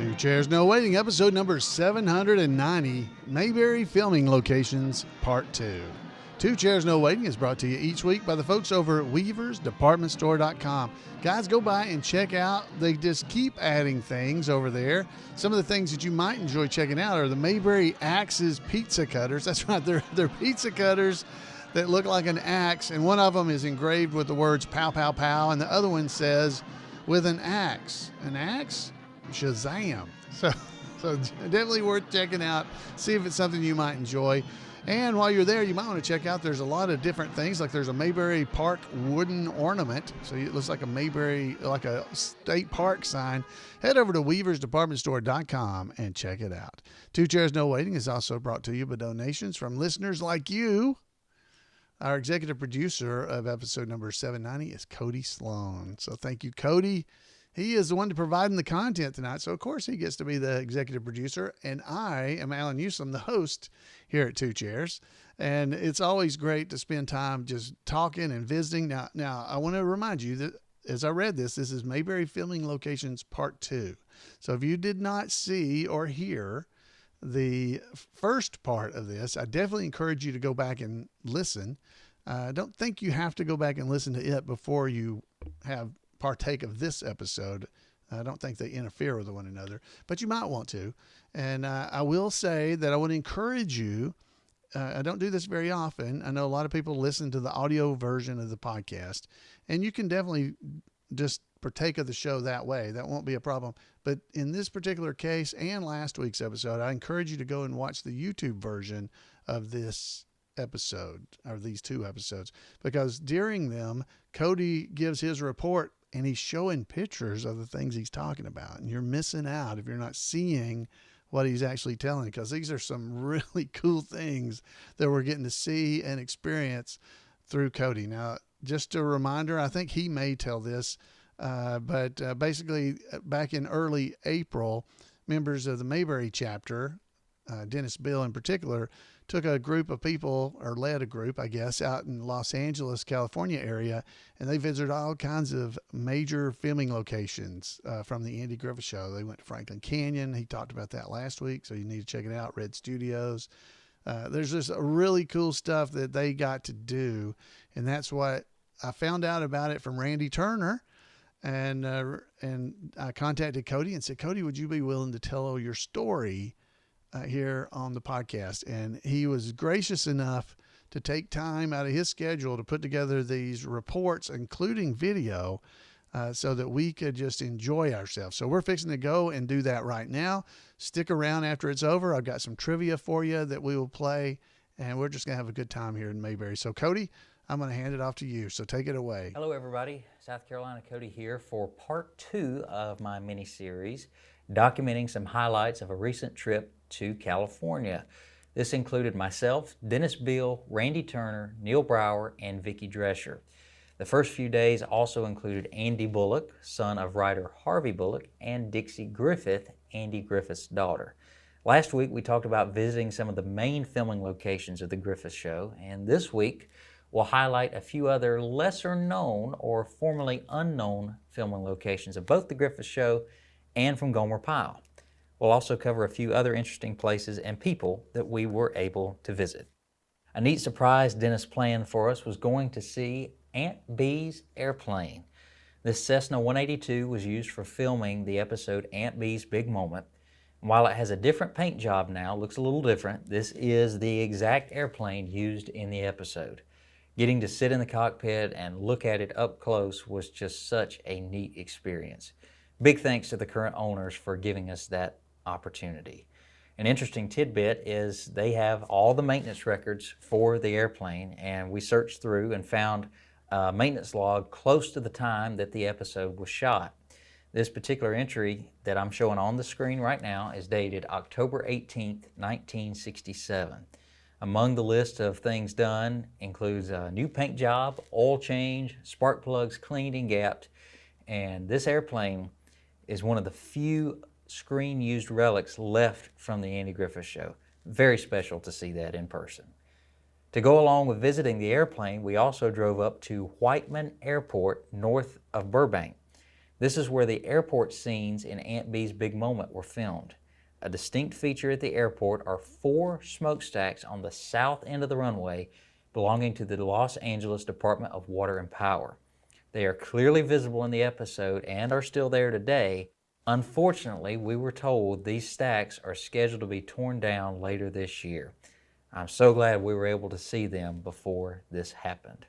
Two Chairs No Waiting, episode number 790, Mayberry Filming Locations, Part 2. Two Chairs No Waiting is brought to you each week by the folks over at weaversdepartmentstore.com. Guys, go by and check out. They just keep adding things over there. Some of the things that you might enjoy checking out are the Mayberry Axes pizza cutters. That's right, they're pizza cutters that look like an axe, and one of them is engraved with the words pow, pow, pow, and the other one says with an axe. An axe? Shazam. So definitely worth checking out. See if it's something you might enjoy. And while you're there, you might want to check out, there's a lot of different things. Like there's a Mayberry Park wooden ornament. So it looks like a Mayberry, like a state park sign. Head over to weaversdepartmentstore.com and check it out. Two Chairs No Waiting is also brought to you by donations from listeners like you. Our executive producer of episode number 790 is Codie Sloan. So thank you, Codie. He is the one providing the content tonight, so of course he gets to be the executive producer, and I am Alan Newsom, the host here at Two Chairs, and it's always great to spend time just talking and visiting. Now I want to remind you that as I read this is Mayberry Filming Locations Part 2. So if you did not see or hear the first part of this, I definitely encourage you to go back and listen. I don't think you have to go back and listen to it before you partake of this episode. I don't think they interfere with one another, but you might want to. And I will say that I would encourage you. I don't do this very often. I know a lot of people listen to the audio version of the podcast, and you can definitely just partake of the show that way. That won't be a problem. But in this particular case and last week's episode, I encourage you to go and watch the YouTube version of this episode, or these two episodes, because during them, Codie gives his report and he's showing pictures of the things he's talking about. And you're missing out if you're not seeing what he's actually telling, because these are some really cool things that we're getting to see and experience through Codie. Now, just a reminder, I think he may tell this, but basically back in early April, members of the Mayberry chapter, Dennis Bill in particular, took a group of people, or led a group, I guess, out in Los Angeles, California area, and they visited all kinds of major filming locations from the Andy Griffith Show. They went to Franklin Canyon. He talked about that last week, so you need to check it out. Red Studios. There's just really cool stuff that they got to do, and that's what I found out about it from Randy Turner. And I contacted Codie and said, Codie, would you be willing to tell your story here on the podcast? And he was gracious enough to take time out of his schedule to put together these reports, including video, so that we could just enjoy ourselves. So we're fixing to go and do that right now. Stick around after it's over. I've got some trivia for you that we will play, and we're just going to have a good time here in Mayberry. So Codie, I'm going to hand it off to you. So take it away. Hello, everybody. South Carolina Codie here for part 2 of my mini-series, documenting some highlights of a recent trip to California. This included myself, Dennis Bill, Randy Turner, Neil Brower, and Vicki Drescher. The first few days also included Andy Bullock, son of writer Harvey Bullock, and Dixie Griffith, Andy Griffith's daughter. Last week we talked about visiting some of the main filming locations of the Griffith Show, and this week we'll highlight a few other lesser known or formerly unknown filming locations of both the Griffith Show and from Gomer Pyle. We'll also cover a few other interesting places and people that we were able to visit. A neat surprise Dennis planned for us was going to see Aunt Bee's airplane. This Cessna 182 was used for filming the episode Aunt Bee's Big Moment. And while it has a different paint job now, looks a little different, this is the exact airplane used in the episode. Getting to sit in the cockpit and look at it up close was just such a neat experience. Big thanks to the current owners for giving us that opportunity. An interesting tidbit is they have all the maintenance records for the airplane, and we searched through and found a maintenance log close to the time that the episode was shot. This particular entry that I'm showing on the screen right now is dated October 18th, 1967. Among the list of things done includes a new paint job, oil change, spark plugs cleaned and gapped, and this airplane is one of the few screen-used relics left from the Andy Griffith Show. Very special to see that in person. To go along with visiting the airplane, we also drove up to Whiteman Airport north of Burbank. This is where the airport scenes in Aunt Bee's Big Moment were filmed. A distinct feature at the airport are 4 smokestacks on the south end of the runway belonging to the Los Angeles Department of Water and Power. They are clearly visible in the episode and are still there today. Unfortunately, we were told these stacks are scheduled to be torn down later this year. I'm so glad we were able to see them before this happened.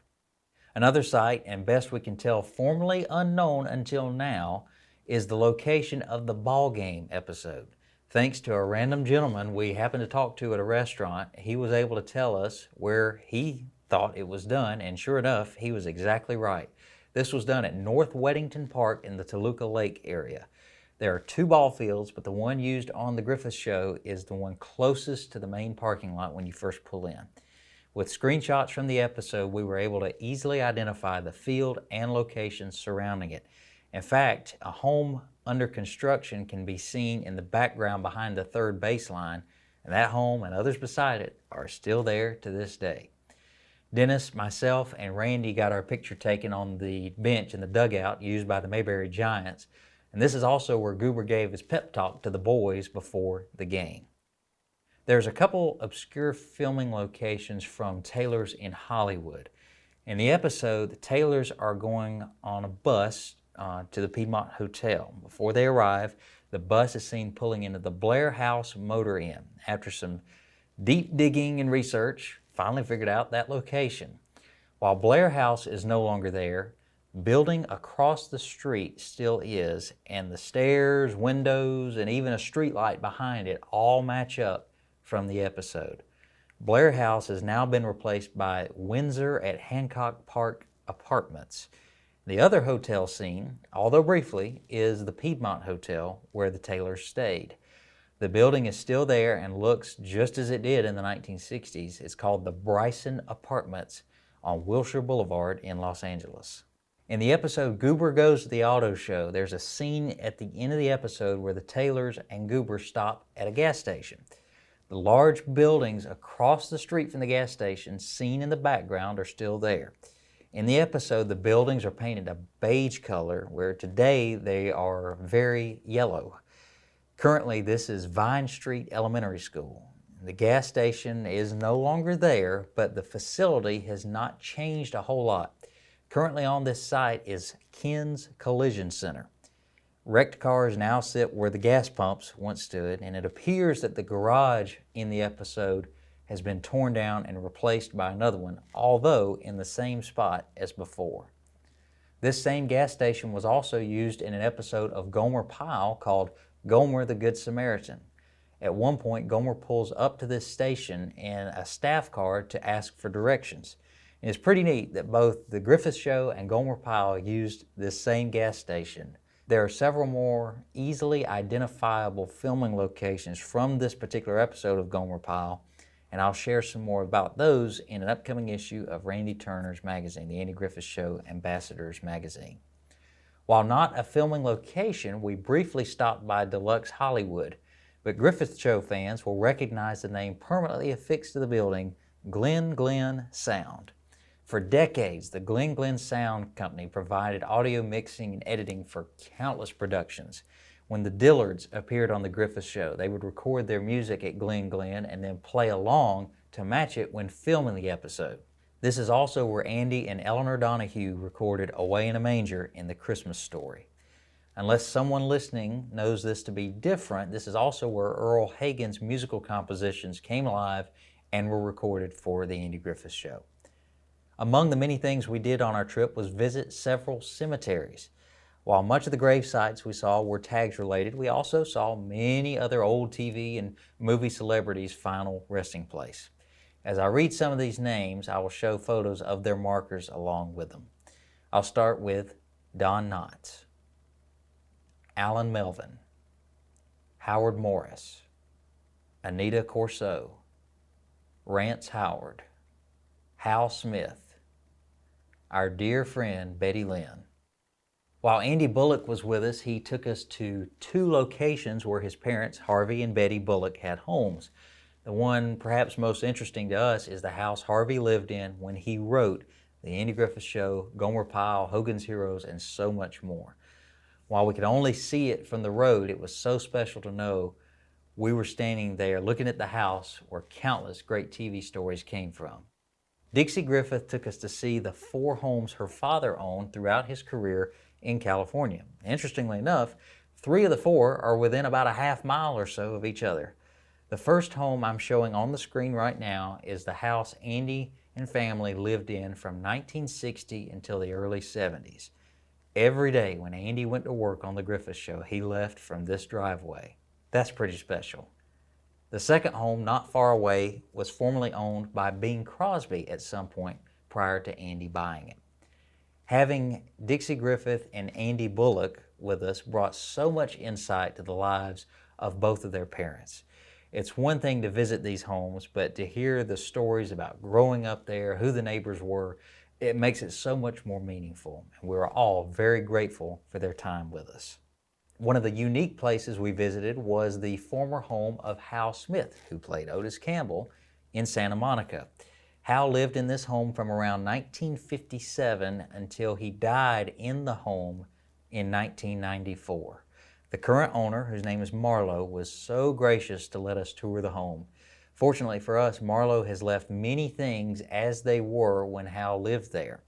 Another site, and best we can tell formerly unknown until now, is the location of the ball game episode. Thanks to a random gentleman we happened to talk to at a restaurant, he was able to tell us where he thought it was done, and sure enough, he was exactly right. This was done at North Weddington Park in the Toluca Lake area. There are 2 ball fields, but the one used on the Griffith show is the one closest to the main parking lot when you first pull in. With screenshots from the episode, we were able to easily identify the field and locations surrounding it. In fact, a home under construction can be seen in the background behind the third baseline, and that home and others beside it are still there to this day. Dennis, myself, and Randy got our picture taken on the bench in the dugout used by the Mayberry Giants, and this is also where Goober gave his pep talk to the boys before the game. There's a couple obscure filming locations from Taylor's in Hollywood. In the episode, the Taylors are going on a bus to the Piedmont Hotel. Before they arrive, the bus is seen pulling into the Blair House Motor Inn. After some deep digging and research, finally figured out that location. While Blair House is no longer there, building across the street still is, and the stairs, windows, and even a street light behind it all match up from the episode. Blair House has now been replaced by Windsor at Hancock Park Apartments. The other hotel scene, although briefly, is the Piedmont Hotel where the Taylors stayed. The building is still there and looks just as it did in the 1960s. It's called the Bryson Apartments on Wilshire Boulevard in Los Angeles. In the episode Goober Goes to the Auto Show, there's a scene at the end of the episode where the Taylors and Goober stop at a gas station. The large buildings across the street from the gas station, seen in the background, are still there. In the episode, the buildings are painted a beige color, where today they are very yellow. Currently, this is Vine Street Elementary School. The gas station is no longer there, but the facility has not changed a whole lot. Currently on this site is Ken's Collision Center. Wrecked cars now sit where the gas pumps once stood, and it appears that the garage in the episode has been torn down and replaced by another one, although in the same spot as before. This same gas station was also used in an episode of Gomer Pyle called Gomer the Good Samaritan. At one point, Gomer pulls up to this station in a staff car to ask for directions. And it's pretty neat that both the Griffith Show and Gomer Pyle used this same gas station. There are several more easily identifiable filming locations from this particular episode of Gomer Pyle, and I'll share some more about those in an upcoming issue of Randy Turner's magazine, the Andy Griffith Show Ambassadors magazine. While not a filming location, we briefly stopped by Deluxe Hollywood, but Griffith Show fans will recognize the name permanently affixed to the building, Glen Glen Sound. For decades, the Glen Glen Sound Company provided audio mixing and editing for countless productions. When the Dillards appeared on the Griffith Show, they would record their music at Glen Glen and then play along to match it when filming the episode. This is also where Andy and Eleanor Donahue recorded Away in a Manger in The Christmas Story. Unless someone listening knows this to be different, this is also where Earl Hagen's musical compositions came alive and were recorded for the Andy Griffith Show. Among the many things we did on our trip was visit several cemeteries. While much of the grave sites we saw were Tags related, we also saw many other old TV and movie celebrities' final resting place. As I read some of these names, I will show photos of their markers along with them. I'll start with Don Knotts, Alan Melvin, Howard Morris, Anita Corso, Rance Howard, Hal Smith, our dear friend Betty Lynn. While Andy Bullock was with us, he took us to 2 locations where his parents, Harvey and Betty Bullock, had homes. The one perhaps most interesting to us is the house Harvey lived in when he wrote The Andy Griffith Show, Gomer Pyle, Hogan's Heroes, and so much more. While we could only see it from the road, it was so special to know we were standing there looking at the house where countless great TV stories came from. Dixie Griffith took us to see the 4 homes her father owned throughout his career in California. Interestingly enough, 3 of the 4 are within about a half mile or so of each other. The first home I'm showing on the screen right now is the house Andy and family lived in from 1960 until the early 70s. Every day when Andy went to work on the Griffith Show, he left from this driveway. That's pretty special. The second home, not far away, was formerly owned by Bing Crosby at some point prior to Andy buying it. Having Dixie Griffith and Andy Bullock with us brought so much insight to the lives of both of their parents. It's one thing to visit these homes, but to hear the stories about growing up there, who the neighbors were, it makes it so much more meaningful. And we're all very grateful for their time with us. One of the unique places we visited was the former home of Hal Smith, who played Otis Campbell in Santa Monica. Hal lived in this home from around 1957 until he died in the home in 1994. The current owner, whose name is Marlo, was so gracious to let us tour the home. Fortunately for us, Marlo has left many things as they were when Hal lived there.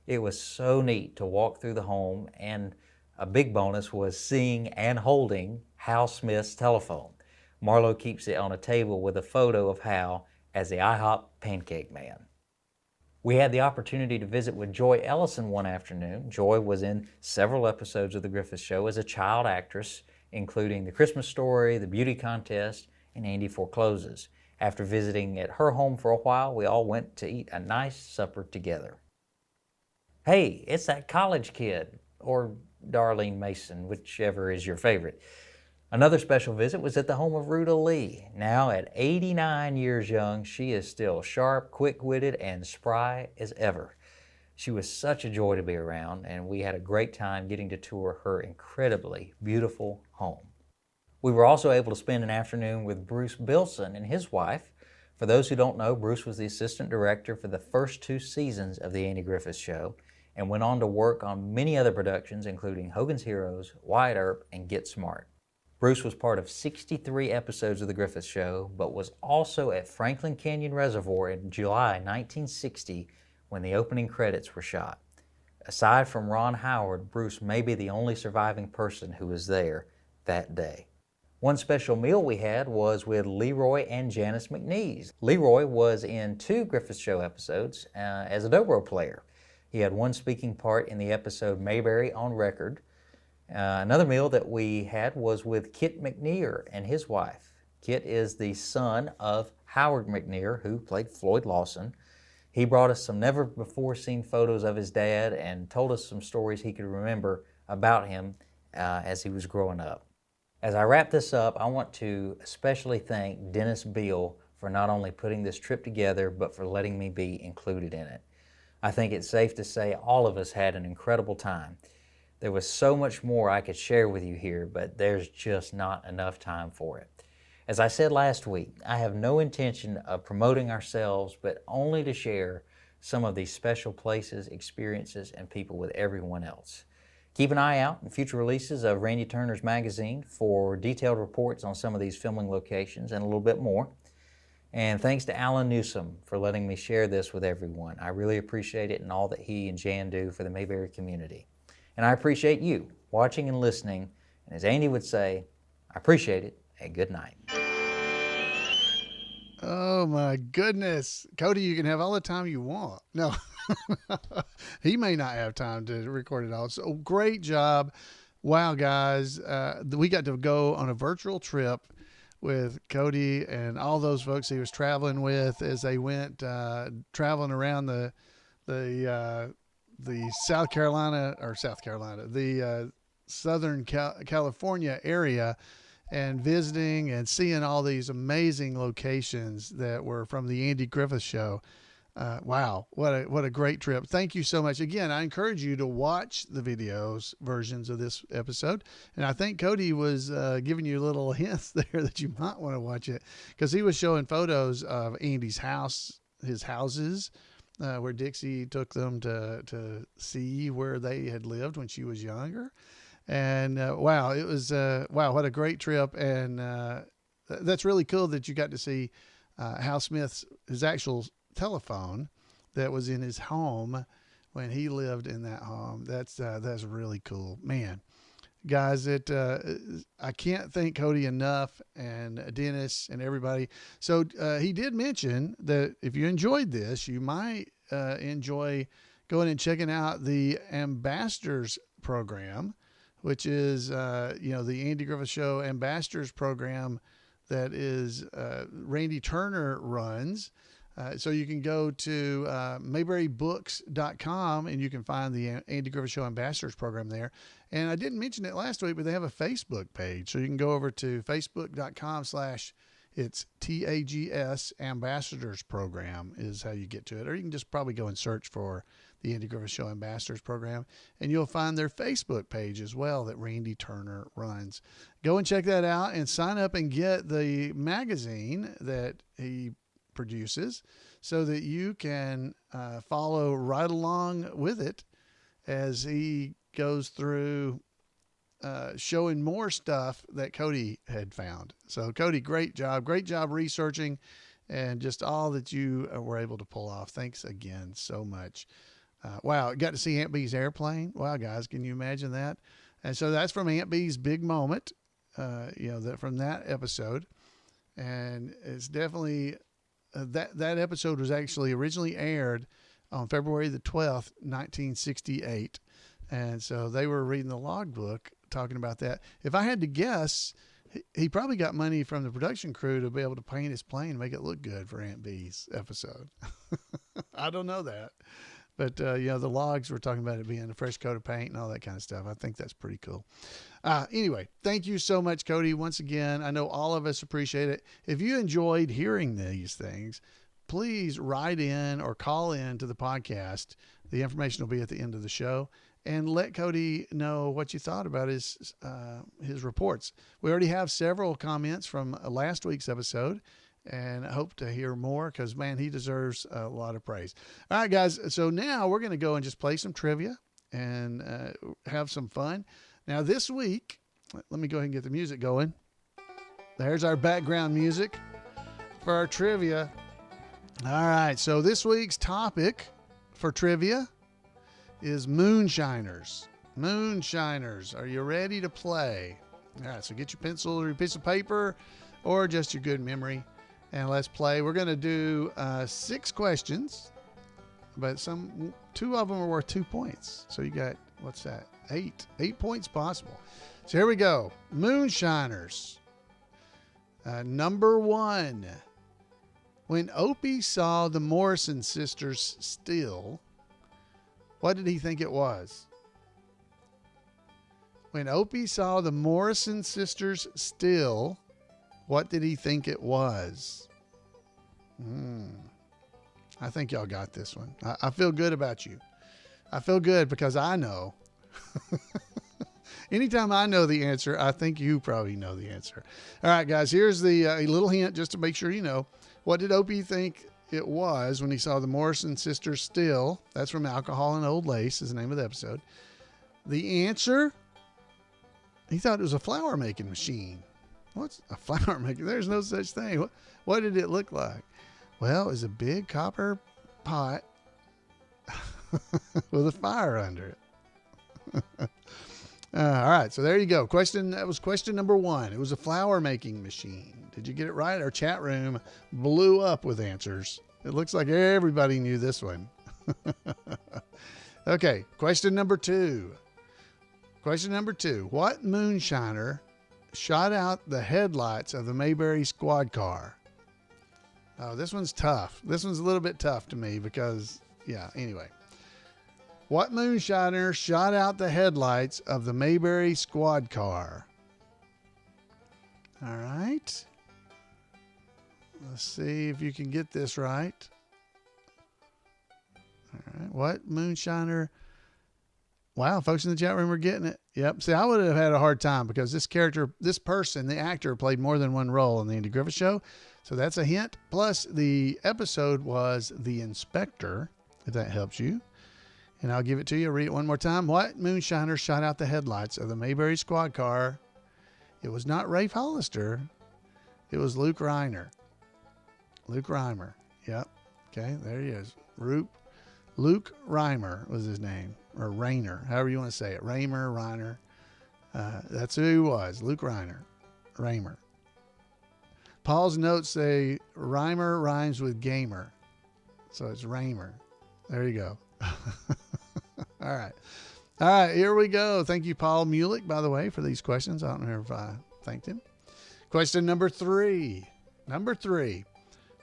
It was so neat to walk through the home, and a big bonus was seeing and holding Hal Smith's telephone. Marlo keeps it on a table with a photo of Hal as the IHOP Pancake Man. We had the opportunity to visit with Joy Ellison one afternoon. Joy was in several episodes of The Griffith Show as a child actress, including The Christmas Story, The Beauty Contest, and Andy Forecloses. After visiting at her home for a while, we all went to eat a nice supper together. Hey, it's that college kid, or Darlene Mason, whichever is your favorite. Another special visit was at the home of Ruta Lee. Now at 89 years young, she is still sharp, quick-witted, and spry as ever. She was such a joy to be around, and we had a great time getting to tour her incredibly beautiful home. We were also able to spend an afternoon with Bruce Bilson and his wife. For those who don't know, Bruce was the assistant director for the first 2 seasons of The Andy Griffith Show and went on to work on many other productions, including Hogan's Heroes, Wyatt Earp, and Get Smart. Bruce was part of 63 episodes of The Griffith Show, but was also at Franklin Canyon Reservoir in July 1960 when the opening credits were shot. Aside from Ron Howard, Bruce may be the only surviving person who was there that day. One special meal we had was with Leroy and Janice McNees. Leroy was in 2 Griffith Show episodes as a dobro player. He had one speaking part in the episode Mayberry on Record. Another meal that we had was with Kit McNear and his wife. Kit is the son of Howard McNear, who played Floyd Lawson. He brought us some never-before-seen photos of his dad and told us some stories he could remember about him as he was growing up. As I wrap this up, I want to especially thank Dennis Beal for not only putting this trip together, but for letting me be included in it. I think it's safe to say all of us had an incredible time. There was so much more I could share with you here, but there's just not enough time for it. As I said last week, I have no intention of promoting ourselves, but only to share some of these special places, experiences, and people with everyone else. Keep an eye out in future releases of Randy Turner's magazine for detailed reports on some of these filming locations and a little bit more. And thanks to Alan Newsom for letting me share this with everyone. I really appreciate it and all that he and Jan do for the Mayberry community. And I appreciate you watching and listening. And as Andy would say, I appreciate it, and good night. Oh my goodness. Codie, you can have all the time you want. No, he may not have time to record it all. So great job. Wow, guys. We got to go on a virtual trip with Codie and all those folks he was traveling with as they went traveling around the Southern California area, and visiting and seeing all these amazing locations that were from the Andy Griffith Show. Wow, what a great trip. Thank you so much. Again, I encourage you to watch the versions of this episode. And I think Codie was giving you little hints there that you might want to watch it, because he was showing photos of Andy's house, his houses, where Dixie took them to see where they had lived when she was younger. And wow, it was wow, what a great trip. And that's really cool that you got to see Hal Smith's his actual telephone that was in his home when he lived in that home. That's really cool, man. Guys, I can't thank Codie enough, and Dennis and everybody. So he did mention that if you enjoyed this, you might enjoy going and checking out the Ambassadors program, which is the Andy Griffith Show Ambassadors program that is Randy Turner runs. So you can go to mayberrybooks.com and you can find the Andy Griffith Show Ambassadors program there. And I didn't mention it last week, but they have a Facebook page. So you can go over to facebook.com/it's TAGS Ambassadors program is how you get to it. Or you can just probably go and search for the Andy Griffith Show Ambassadors program, and you'll find their Facebook page as well that Randy Turner runs. Go and check that out and sign up and get the magazine that he produces so that you can follow right along with it as he goes through showing more stuff that Codie had found. So Codie, great job researching and just all that you were able to pull off. Thanks again so much. Wow, got to see Aunt Bee's airplane. Wow, guys, can you imagine that? And so that's from Aunt Bee's big moment, from that episode. And it's definitely that episode was actually originally aired on February the 12th, 1968. And so they were reading the logbook talking about that. If I had to guess, he probably got money from the production crew to be able to paint his plane and make it look good for Aunt Bee's episode. I don't know that. But, the logs were talking about it being a fresh coat of paint and all that kind of stuff. I think that's pretty cool. Anyway, thank you so much, Codie. Once again, I know all of us appreciate it. If you enjoyed hearing these things, please write in or call in to the podcast. The information will be at the end of the show. And let Codie know what you thought about his reports. We already have several comments from last week's episode, and I hope to hear more because, man, he deserves a lot of praise. All right, guys. So now we're going to go and just play some trivia and have some fun. Now, this week, let me go ahead and get the music going. There's our background music for our trivia. All right. So this week's topic for trivia is moonshiners. Moonshiners. Are you ready to play? All right. So get your pencil or your piece of paper or just your good memory. And let's play. We're going to do 6 questions, but two of them are worth 2 points. So you got, what's that? 8 points possible. So here we go. Moonshiners. Number 1. When Opie saw the Morrison sisters still, what did he think it was? When Opie saw the Morrison sisters still, what did he think it was? I think y'all got this one. I feel good about you. I feel good because I know. Anytime I know the answer, I think you probably know the answer. All right, guys, here's the a little hint just to make sure you know. What did Opie think it was when he saw the Morrison sisters still? That's from Alcohol and Old Lace is the name of the episode. The answer, he thought it was a flower making machine. What's a flower maker? There's no such thing. What did it look like? Well, it was a big copper pot with a fire under it. All right, so there you go. That was question number 1. It was a flower making machine. Did you get it right? Our chat room blew up with answers. It looks like everybody knew this one. Okay, question number 2. Question number 2. What moonshiner shot out the headlights of the Mayberry squad car? Oh, this one's tough. This one's a little bit tough to me because, anyway. What moonshiner shot out the headlights of the Mayberry squad car? All right. Let's see if you can get this right. All right. What moonshiner? Wow, folks in the chat room are getting it. Yep. See, I would have had a hard time because this person, the actor, played more than one role in the Andy Griffith Show. So that's a hint. Plus, the episode was The Inspector, if that helps you. And I'll give it to you. Read it one more time. What moonshiner shot out the headlights of the Mayberry squad car? It was not Rafe Hollister. It was Luke Reiner. Luke Reimer. Yep. Okay, there he is. Luke Reimer was his name. Or Rainer, however you want to say it. Raymer, Reiner. That's who he was. Luke Reiner. Raymer. Paul's notes say Reimer rhymes with gamer. So it's Raymer. There you go. All right, here we go. Thank you, Paul Mulick, by the way, for these questions. I don't know if I thanked him. Question number 3.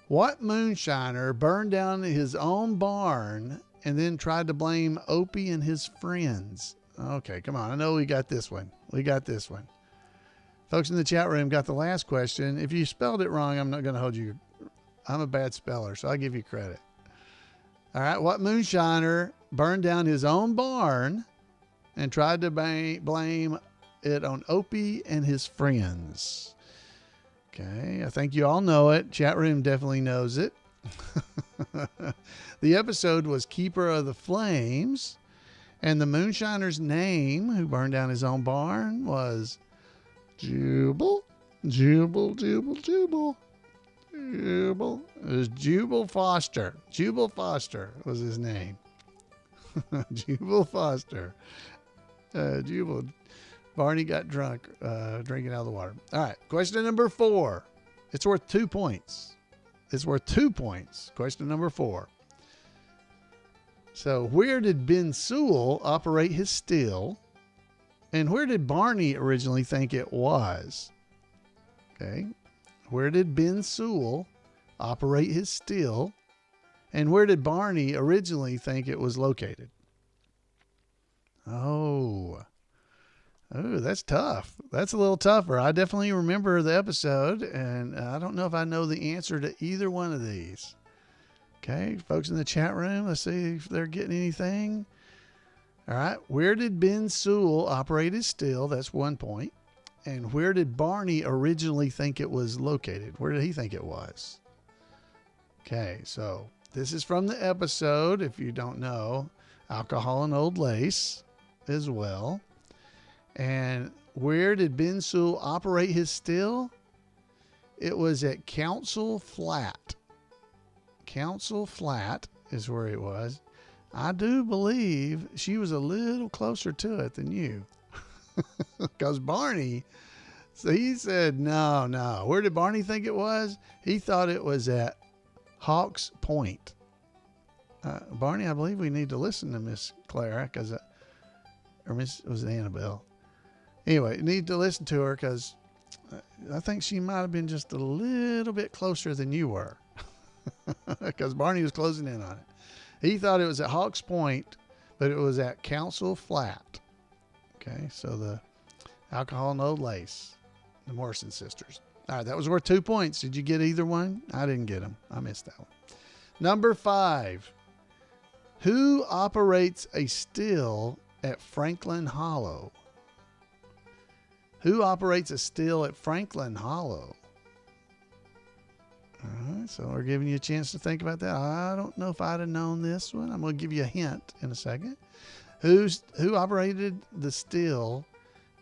What moonshiner burned down his own barn and then tried to blame Opie and his friends? Okay, come on. I know we got this one. Folks in the chat room got the last question. If you spelled it wrong, I'm not going to hold you. I'm a bad speller, so I'll give you credit. All right, what moonshiner burned down his own barn and tried to blame it on Opie and his friends? Okay, I think you all know it. Chat room definitely knows it. The episode was Keeper of the Flames, and the moonshiner's name, who burned down his own barn, was Jubal. It was Jubal Foster. Jubal Foster was his name. Jubal Foster. Jubal. Barney got drunk drinking out of the water. All right. Question number 4. It's worth 2 points. Question number 4. So where did Ben Sewell operate his still? And where did Barney originally think it was? Okay. Where did Ben Sewell operate his still? And where did Barney originally think it was located? Oh, that's tough. That's a little tougher. I definitely remember the episode, and I don't know if I know the answer to either one of these. Okay, folks in the chat room, let's see if they're getting anything. All right, where did Ben Sewell operate his still? That's 1 point. And where did Barney originally think it was located? Where did he think it was? Okay, so this is from the episode, if you don't know, Alcohol and Old Lace as well. And where did Ben Sewell operate his still? It was at Council Flat. Council Flat is where it was. I do believe she was a little closer to it than you. Because Barney, so he said, no. Where did Barney think it was? He thought it was at Hawks Point. Barney, I believe we need to listen to Miss Clara, was it Annabelle? Anyway, you need to listen to her because I think she might have been just a little bit closer than you were. Because Barney was closing in on it. He thought it was at Hawks Point, but it was at Council Flat. Okay, so the Alcohol and Old Lace, the Morrison sisters. All right, that was worth 2 points. Did you get either one? I didn't get them. I missed that one. Number 5. Who operates a still at Franklin Hollow? Who operates a still at Franklin Hollow? All right, so we're giving you a chance to think about that. I don't know if I'd have known this one. I'm going to give you a hint in a second. Who operated the still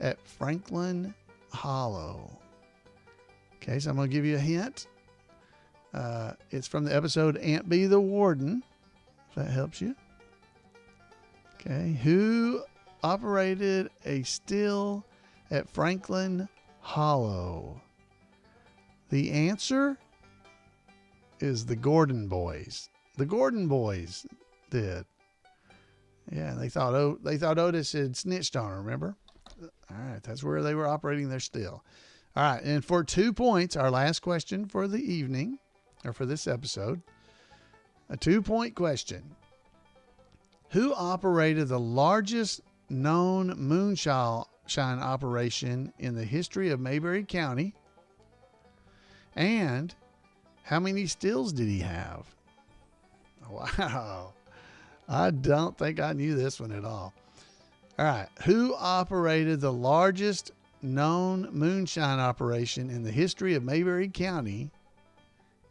at Franklin Hollow? Okay, so I'm going to give you a hint. It's from the episode Aunt Bee the Warden, if that helps you. Okay, who operated a still at Franklin Hollow? The answer is the Gordon boys. The Gordon boys did. Yeah, they thought Otis had snitched on her, remember? All right, that's where they were operating their still. All right, and for 2 points, our last question for the evening, or for this episode, a 2-point question. Who operated the largest known moonshine operation in the history of Mayberry County? And how many stills did he have? Wow. I don't think I knew this one at all. All right. Who operated the largest known moonshine operation in the history of Mayberry County?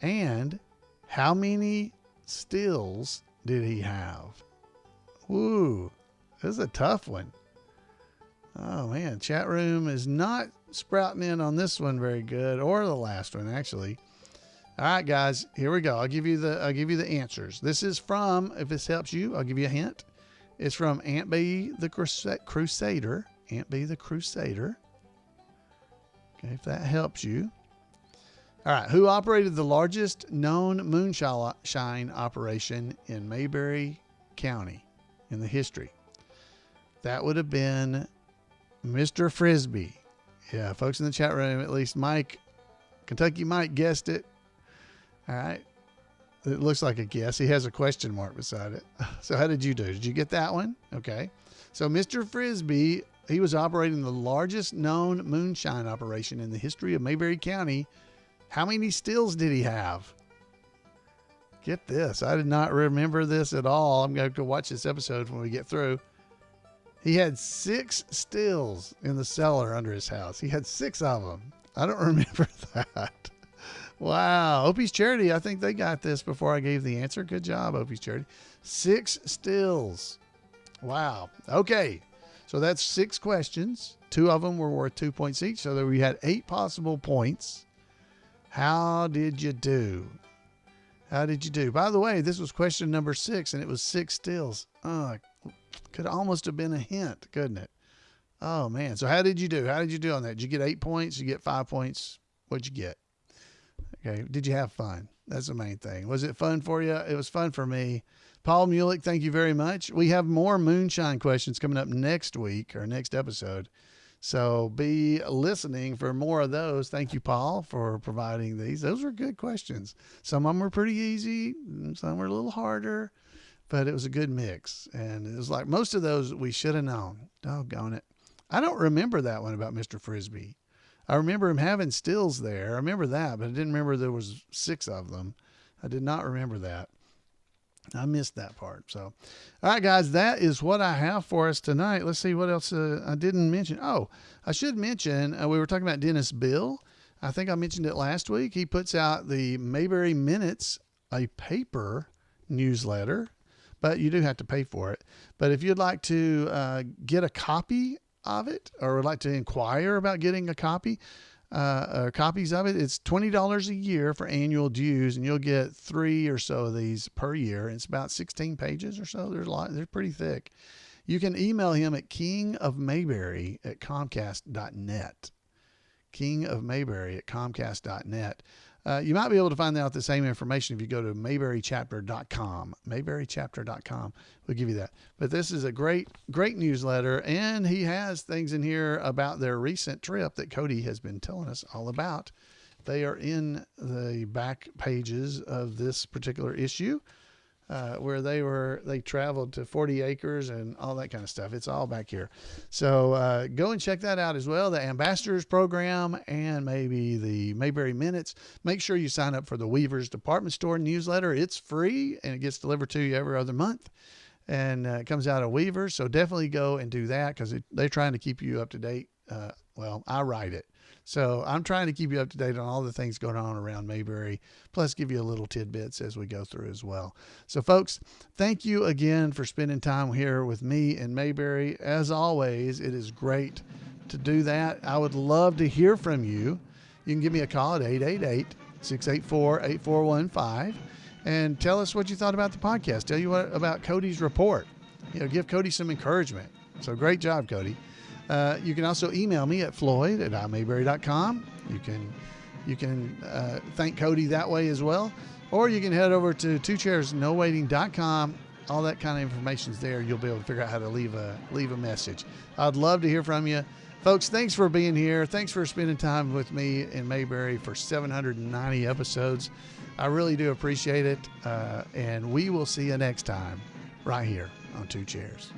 And how many stills did he have? Woo. This is a tough one. Oh, man. Chat room is not sprouting in on this one very good, or the last one, actually. All right, guys, here we go. I'll give you the answers. This is from, if this helps you, I'll give you a hint. It's from Aunt B the Crusader. Aunt B the Crusader. Okay, if that helps you. All right, who operated the largest known moonshine operation in Mayberry County in the history? That would have been Mr. Frisbee. Yeah, folks in the chat room, at least Kentucky Mike guessed it. All right. It looks like a guess. He has a question mark beside it. So how did you do? Did you get that one? Okay. So Mr. Frisbee, he was operating the largest known moonshine operation in the history of Mayberry County. How many stills did he have? Get this. I did not remember this at all. I'm going to go watch this episode when we get through. He had 6 stills in the cellar under his house. He had 6 of them. I don't remember that. Wow. Opie's Charity, I think they got this before I gave the answer. Good job, Opie's Charity. 6 stills. Wow. Okay. So that's 6 questions. 2 of them were worth 2 points each. So we had 8 possible points. How did you do? How did you do? By the way, this was question number 6, and it was 6 stills. Could almost have been a hint, couldn't it? Oh, man. So how did you do? How did you do on that? Did you get 8 points? Did you get 5 points? What'd you get? Okay. Did you have fun? That's the main thing. Was it fun for you? It was fun for me. Paul Mulick, thank you very much. We have more moonshine questions coming up next week or next episode. So be listening for more of those. Thank you, Paul, for providing these. Those were good questions. Some of them were pretty easy. Some were a little harder, but it was a good mix. And it was like most of those we should have known. Doggone it. I don't remember that one about Mr. Frisbee. I remember him having stills there. I remember that, but I didn't remember there was 6 of them. I did not remember that. I missed that part. So, all right, guys, that is what I have for us tonight. Let's see what else I didn't mention. Oh, I should mention, we were talking about Dennis Bill. I think I mentioned it last week. He puts out the Mayberry Minutes, a paper newsletter, but you do have to pay for it. But if you'd like to get a copy of it, or would like to inquire about getting a copy, or copies of it, it's $20 a year for annual dues, and you'll get 3 or so of these per year. It's about 16 pages or so. There's a lot. They're pretty thick. You can email him at kingofmayberry@comcast.net. kingofmayberry@comcast.net. You might be able to find out the same information if you go to mayberrychapter.com. mayberrychapter.com will give you that. But this is a great newsletter, and he has things in here about their recent trip that Codie has been telling us all about. They are in the back pages of this particular issue, where they traveled to 40 acres and all that kind of stuff. It's all back here. So go and check that out as well. The Ambassadors Program and maybe the Mayberry Minutes. Make sure you sign up for the Weaver's Department Store newsletter. It's free and it gets delivered to you every other month. And it comes out of Weaver's. So definitely go and do that because they're trying to keep you up to date. Well, I write it. So I'm trying to keep you up to date on all the things going on around Mayberry, plus give you a little tidbits as we go through as well. So folks, thank you again for spending time here with me in Mayberry. As always, it is great to do that. I would love to hear from you. You can give me a call at 888-684-8415 and tell us what you thought about the podcast. Tell you what about Codie's report. Give Codie some encouragement. So great job, Codie. You can also email me at floyd@imayberry.com. You can thank Codie that way as well. Or you can head over to twochairsnowaiting.com. All that kind of information is there. You'll be able to figure out how to leave a message. I'd love to hear from you. Folks, thanks for being here. Thanks for spending time with me in Mayberry for 790 episodes. I really do appreciate it. And we will see you next time right here on Two Chairs.